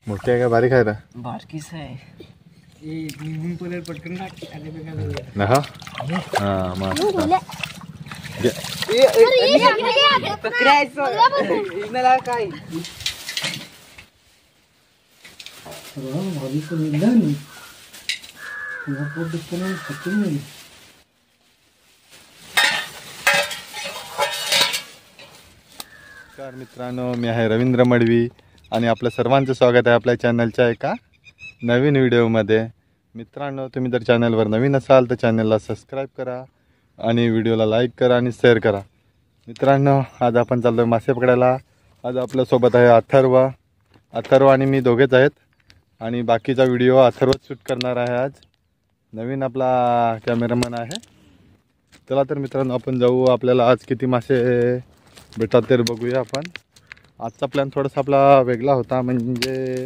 मोठी आहे का बारीक आहे? बारकीच आहे. निघून पडेल पटकन टाक खाली बघायला ना. हा मस्त काय नमस्कार मित्रांनो, मी आहे रवींद्र मडवी आणि आपलं सर्वांचं स्वागत आहे आपल्या चॅनलच्या एका नवीन व्हिडिओमध्ये. मित्रांनो, तुम्ही जर चॅनलवर नवीन असाल तर चॅनलला सबस्क्राईब करा आणि व्हिडिओला लाईक करा आणि शेअर करा. मित्रांनो, आज आपण चाललो मासे पकडायला. आज आपल्यासोबत आहे अथर्व आणि मी दोघेच आहेत आणि बाकीचा व्हिडिओ अथर्वच शूट करणार आहे. आज नवीन आपला कॅमेरामन आहे. चला तर मित्रांनो, आपण जाऊ. आपल्याला आज किती मासे भेटतात तर बघूया आपण. आजचा प्लॅन थोडासा आपला वेगळा होता, म्हणजे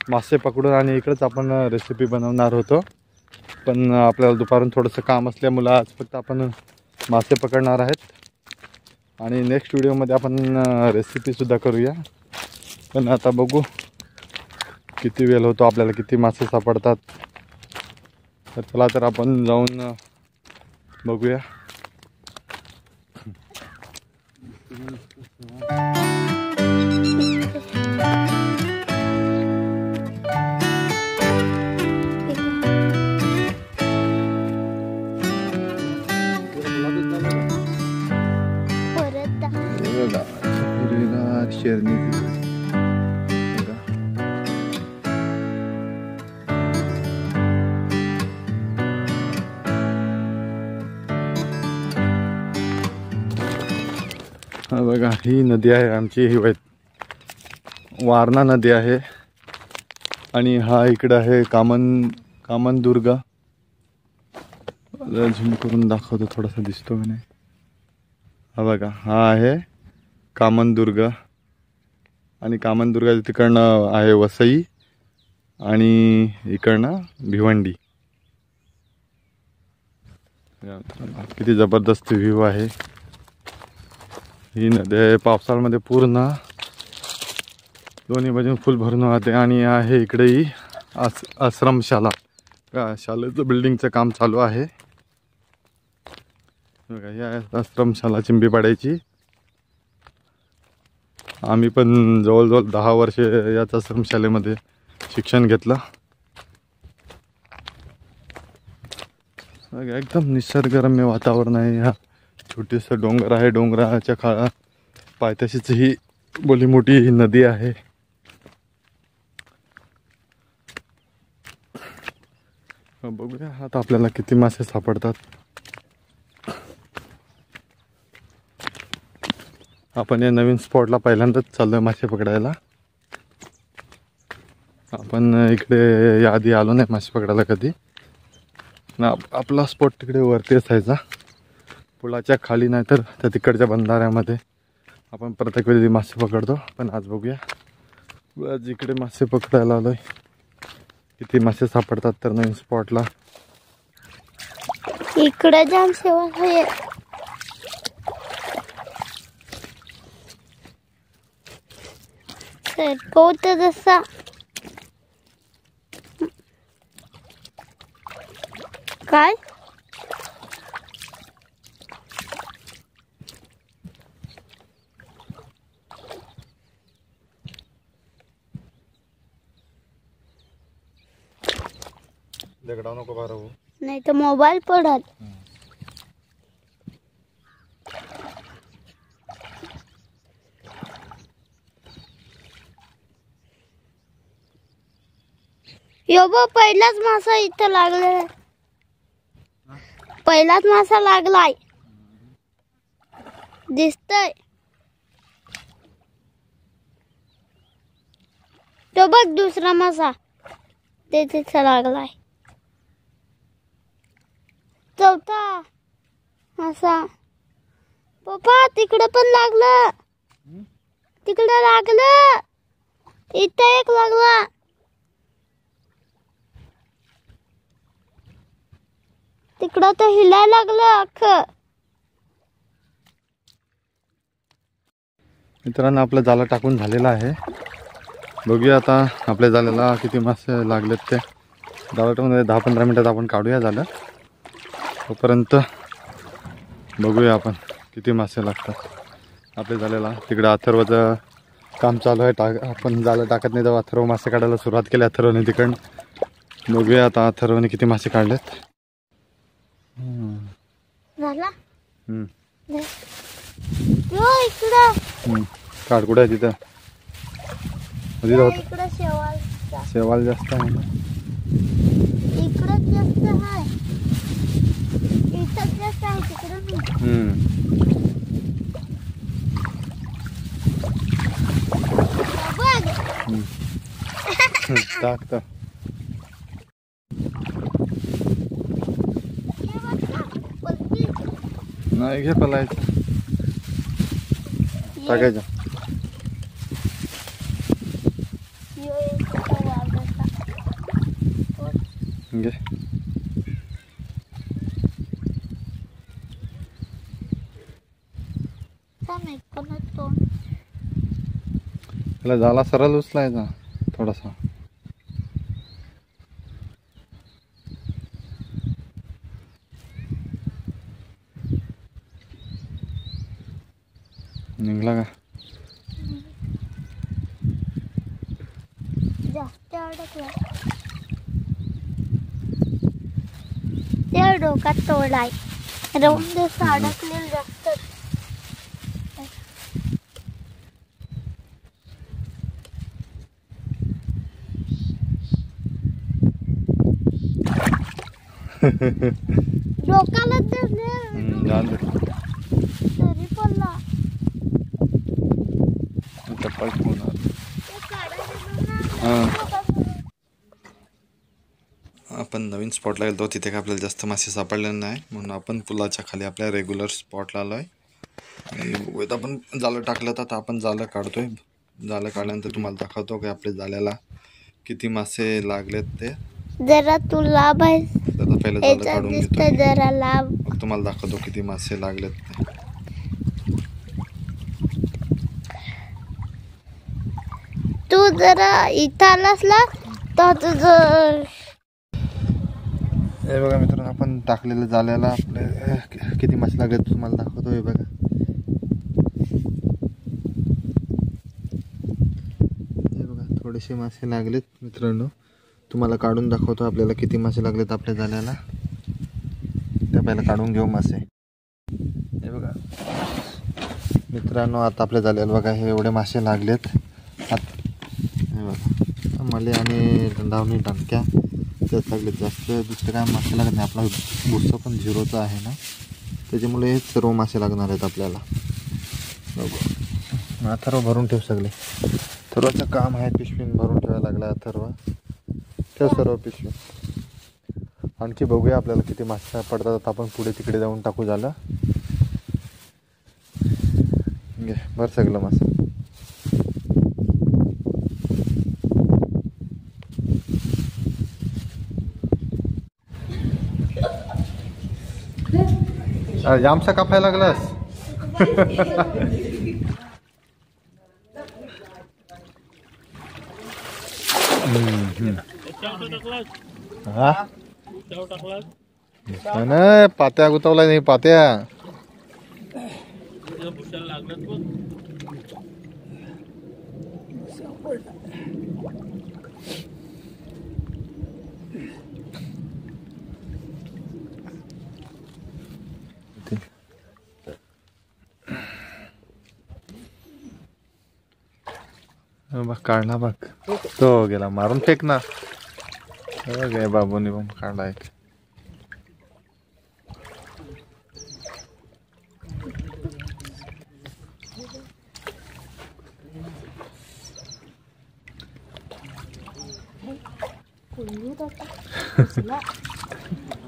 मासे पकडून आणि इकडेच आपण रेसिपी बनवणार होतो. पण आपल्याला दुपारून थोडंसं काम असल्यामुळं आज फक्त आपण मासे पकडणार आहेत आणि नेक्स्ट व्हिडिओमध्ये आपण रेसिपीसुद्धा करूया. पण आता बघू किती वेळ होतो, आपल्याला किती मासे सापडतात. तर चला तर आपण जाऊन बघूया. शेरणी बघा, ही नदी आहे आमची, ही वारणा नदी आहे. आणि हा इकडं आहे कामनदुर्ग. झूम करून दाखवतो, थोडासा दिसतो का नाही. हा बघा, हा आहे कामनदुर्ग आणि कामनदुर्गाच्या तिकडनं आहे वसई आणि इकडनं भिवंडी. किती जबरदस्त व्ह्यू आहे. ही नदी पावसाळ्यामध्ये पूर्ण दोन्ही बाजून फुल भरून वाहते. आणि आहे इकडेही आश्रमशाला, का शाळेचं बिल्डिंगचं काम चालू आहे. बघा, ही आहे आश्रमशाला चिंबीपाड्याची. आम्ही पण जवळजवळ 10 वर्ष याच आश्रमशालेमध्ये शिक्षण घेतलं. एकदम निसर्गरम्य वातावरण आहे. हा छोटेसं डोंगर आहे, डोंगराच्या पायथ्याशीच ही बोली मोठी नदी आहे. बघूया आता आपल्याला किती मासे सापडतात. आपण या नवीन स्पॉटला पहिल्यांदाच चाललोय मासे पकडायला. आपण इकडे याआधी आलो नाही मासे पकडायला कधी ना. आपला स्पॉट तिकडे वरती असायचा, पुलाच्या खाली, नाही तर त्या तिकडच्या बंधाऱ्यामध्ये आपण प्रत्येक वेळी मासे पकडतो. पण आज बघूया, आज इकडे मासे पकडायला आलोय. किती मासे सापडतात तर नवीन स्पॉटला. इकडे जाम सेवा आहे. पोत जसा काय दगडाव नको बारवू, नाही तर मोबाईल पडत. यो बघ, पहिलाच मासा इथं लागलाय. पहिलाच मासा लागलाय, दिसतय तो. बघ, दुसरा मासा ते तिथं लागलाय. चौथा मासा. पप्पा, तिकडं पण लागलं, तिकडं लागलं, इथं एक लागला. तिकडं तर हिलायला लागलं अख्खं. मित्रांनो, आपलं जाळं टाकून झालेलं आहे बघूया आता आपल्या झालेला किती मासे लागलेत ते. गावामध्ये 10-15 मिनिटात आपण काढूया झालं. तोपर्यंत बघूया आपण किती मासे लागतात आपले झालेला. तिकडे अथर्वचं काम चालू आहे. आपण जाळं टाकत नाही तेव्हा अथर्व मासे काढायला सुरुवात केली अथर्वने तिकडं. बघूया आता अथर्वने किती मासे काढलेत. झाला हम्म. यो इकडं काढ कुठं आहे तिथं. इकडं शेवाल शेवाल जास्त आहे ना. इकडं जास्त आहे. इथं जास्त आहे तिकडं नाही. बघ टाक तर. हे बघ ना, पलटी. नाही घे पलायचं टाकायचं. यो एक वावरता. घे. थांब एक पण तोंड. त्याला झाला सरळ उचलायचा थोडासा. निघला का. जास्त अडकला. त्या डोक्यात तोडाय राहून दिवस अडकलेलं जास्त. डोक्याला जाऊन दे. तरी पडला. चप्पल ठेवणार. ते काढायला आपण नवीन स्पॉटला गेलो तिथे काय आपल्याला जास्त मासे सापडले नाही म्हणून आपण पुलाच्या खाली आपल्या रेग्युलर स्पॉटला आलो आहे. आणि बघूयात आपण जाळं टाकलं तर आता आपण जाळं काढतोय. जाळं काढल्यानंतर तुम्हाला दाखवतो की आपल्या जाळ्याला किती मासे लागलेत ते. जरा तू लाभ आहे. त्याला पहिलं जाळं काढून घेतो. जरा लाभ. मग तुम्हाला दाखवतो किती मासे लागलेत ते. तू जरा इथं आलास ना तर तुझं. हे बघा मित्रांनो आपण टाकलेलं जाळ्याला आपले किती मासे लागले तुम्हाला दाखवतो. हे बघा थोडेसे मासे लागलेत मित्रांनो. तुम्हाला काढून दाखवतो आपल्याला किती मासे लागलेत आपल्या जाळ्याला. त्या पहिला काढून घेऊ मासे. हे बघा मित्रांनो आता आपल्या जाळ्याला बघा हे एवढे मासे लागलेत. हे बघा मले आणि धावणी टाक्या त्यात लागलेत. जास्त दुसरं काय मासे लागत नाही. आपला भुस्सा पण झिरोचा आहे ना त्याच्यामुळे हेच सर्व मासे लागणार आहेत आपल्याला. बघू अथर्व भरून ठेव सगळे. सर्वाचं काम आहे पिशवीन भरून ठेवायला लागला अथर्व. ठेव सर्व पिशवी. आणखी बघूया आपल्याला किती मासे पडतात. आपण पुढे तिकडे जाऊन टाकू झालं. घे भर सगळं मासे. जामसा कापायला लागलास. नाही पात्या गुतवला नाही पात्या. बघ काढला बघ. तो गेला मारून फेक ना. गे बाबूनी पण काढला एक.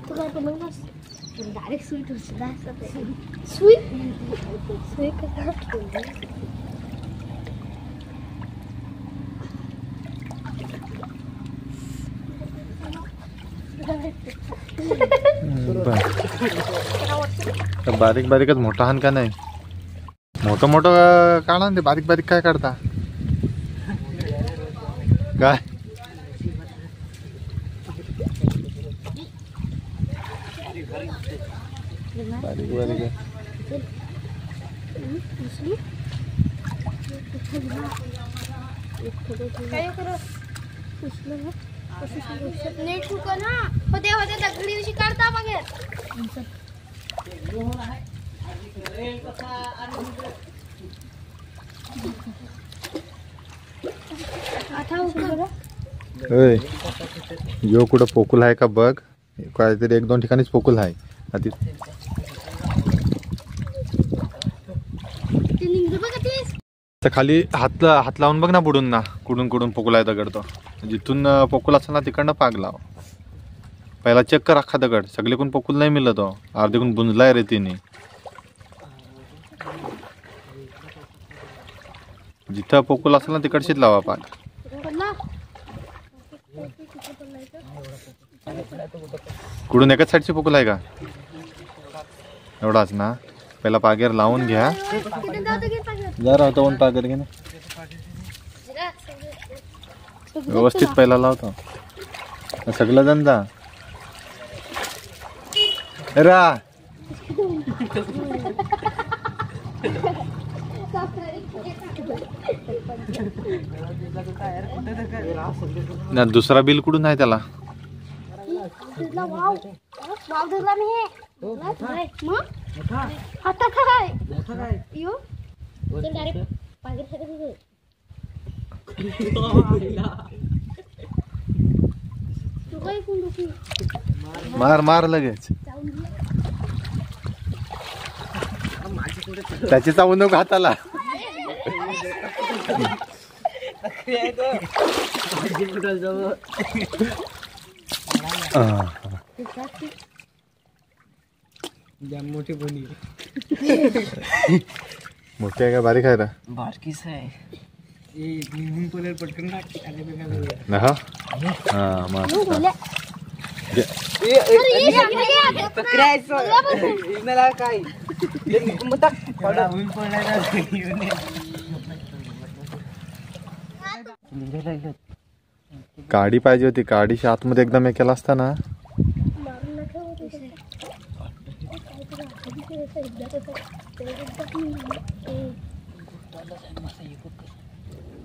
तू काय बनवलास. डायरेक्ट स्वीट होती. स्वीट स्वीट बारीक बारीकच मोठा हान का नाही. मोठं मोठं काढा ना ते बारीक बारीक काय काढता. काय बारीक बारीक आहे. नीट हुकं ना होते होते दगडी दिवशी काढता मग आता हुकं होय यो कुठं पोकुल आहे का बघ. काहीतरी 1-2 ठिकाणीच पोकुल आहे आधी. ते निघू बघ तीस तर खाली हात लावून बघ ना बुडून ना कुडून कुडून पोकुल आहे दगड. तो जिथून पोकुल असेल ना तिकडनं पाग लाव. पहिला चेक कर अख्खा दगड. सगळीकडून पोकुल नाही मिळत. तो अर्धीकडून बुंजलाय रे तिने. जिथं पोकुल असेल ना तिकडशीच लावा पाग. कुडून एकाच साईडची पोकुल आहे का एवढाच ना. पहिला पागेर लावून घ्या. जरा होता वन पागर घे ना व्यवस्थित पहिला लावतो. सगळं जण जा रा. ना दुसरा बिल कुठून आहे त्याला. वाव वाव धरला नाही मग आता काय यो चल डायरेक्ट पागेर फेकत तू काय कुंडू मार मार लगेच. त्याची चावू नको हाताला. मोठी बोनी मोठी आहे का बारीक आहे रा. बारकीच आहे. निघून पडेल पटकन टाकते. हा हा मस्त. काडी पाहिजे होती. काडीच्या आतमध्ये एकदम हे केला असता ना.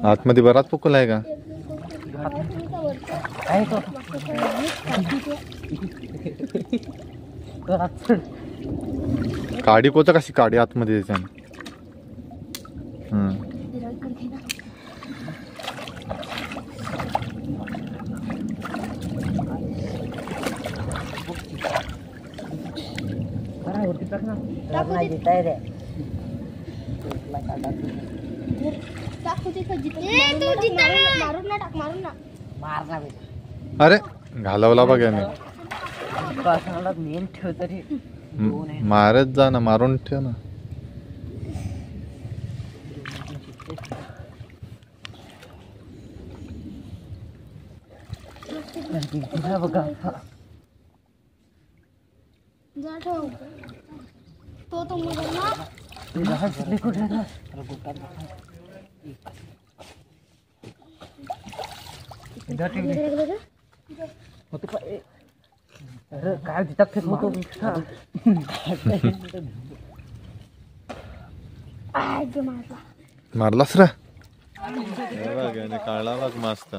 आतमध्ये बराच पोकल आहे का. काडी कोच कशी काडी आतमध्ये त्याच्याने. अरे घालवला बघ याने. मारत जा ना. मारून ठेव ना. तो काय तिथं फेकतो. मारलास रा. काढला बघ मस्त.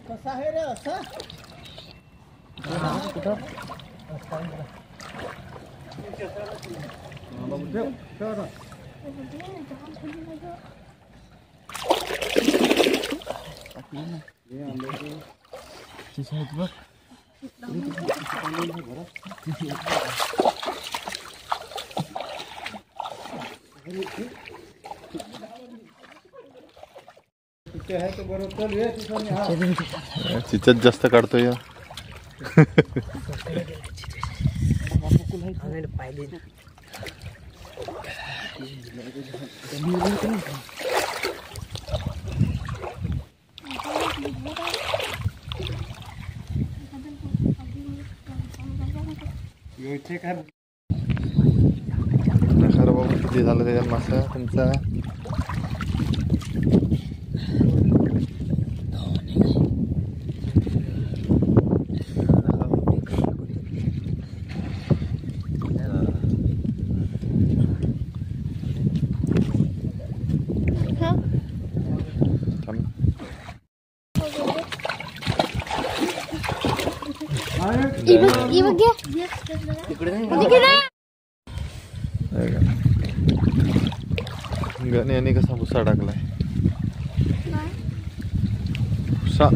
कसा आहे रे असा. चिचत जास्त काढतोय. चेक कर. खरं बाबा किती झालं त्याच्यात मासा तुमचा? थांब. गणे यांनी कसा भुसा टाकलाय? भुसा.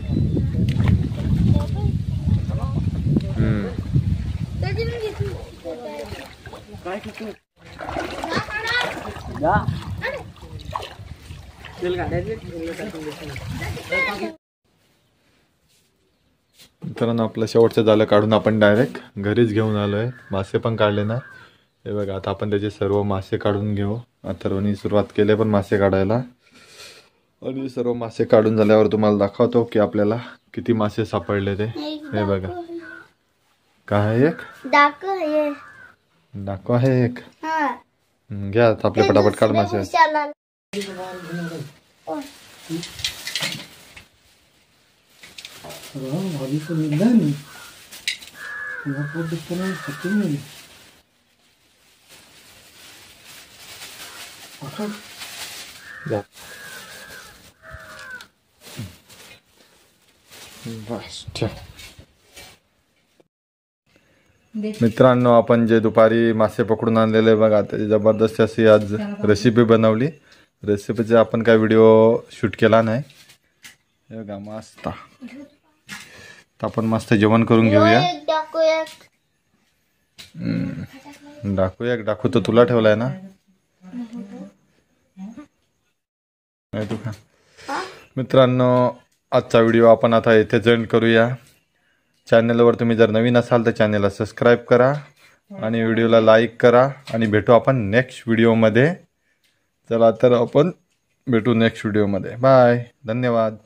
काय किती जा चल गाड्याचे मित्रांनो आपलं शेवटचं झालं काढून आपण डायरेक्ट घरीच घेऊन आलोय. मासे पण काढले ना, हे बघा. आता आपण त्याचे सर्व मासे काढून घेऊ. अथर्वनी सुरुवात केली पण मासे काढायला, आणि सर्व मासे काढून झाल्यावर तुम्हाला दाखवतो की आपल्याला किती मासे सापडले ते. हे बघा काय एक दाखव आहे एक. घ्या आपले पटापट काढ मासे. भाभी को मिल रहा नहीं पोट दिखता नहीं सच्ची नहीं. बस ठेव. मित्रांनो आपण जे दुपारी मासे पकडून आणलेले बघा, त्याची जबरदस्त अशी आज रेसिपी बनवली. रेसिपीचा आपण काय व्हिडिओ शूट केला नाही. हे बघा मस्त. आपण मस्त जेवण करून घेऊया. डाकू तर तुला ठेवलाय ना. तू खा. मित्रांनो आजचा व्हिडिओ आपण आता इथे एंड करूया. चॅनलवर तुम्ही जर नवीन असाल तर चॅनलला सबस्क्राईब करा आणि व्हिडिओला लाईक करा. आणि भेटू आपण नेक्स्ट व्हिडिओमध्ये. चला तर आपण भेटू नेक्स्ट व्हिडिओमध्ये. बाय. धन्यवाद.